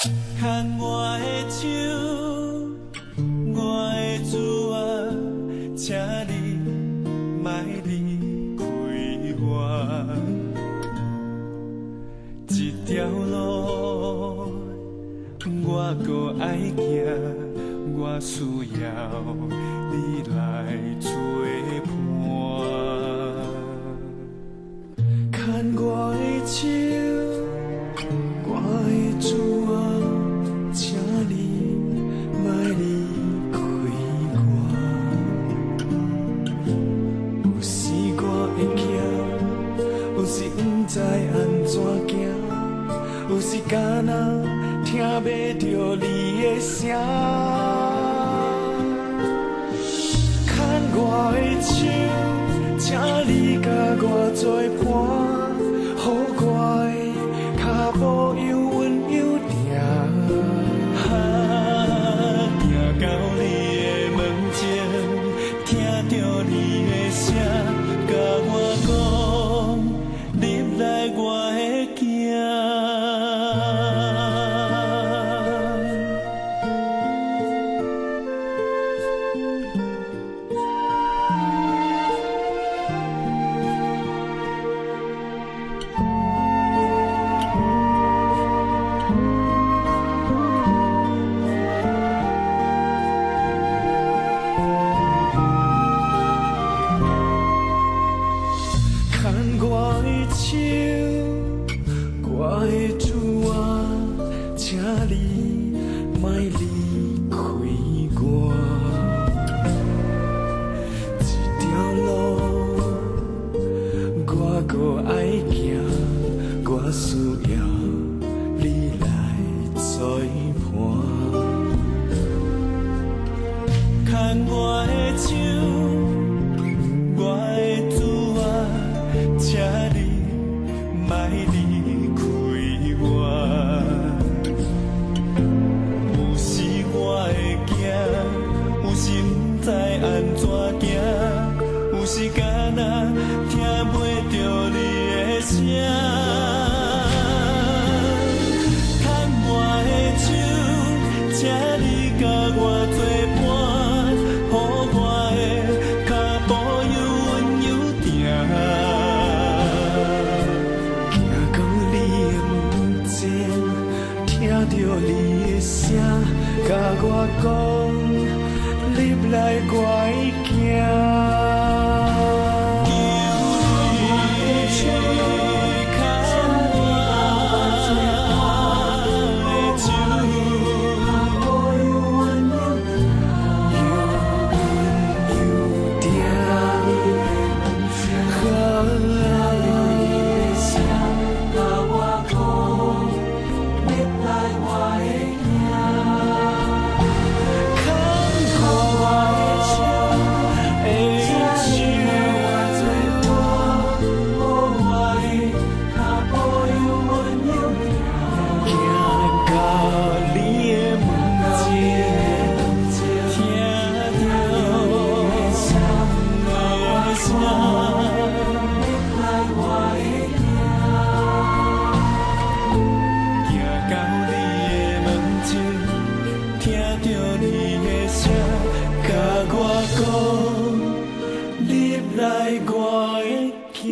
牵我的手，我的主啊，请你莫离开我。这条路我搁爱行，我需要你来作伴。牵我的手，我的主啊，请你莫离开我。有时我会惊，有时不知安怎行，有时敢若听袂着你的声。牵我的手，请你甲我作伴。予我的脚步又稳又定，行到你的门前，听着你的声，甲我讲，入来我会行。来我会行。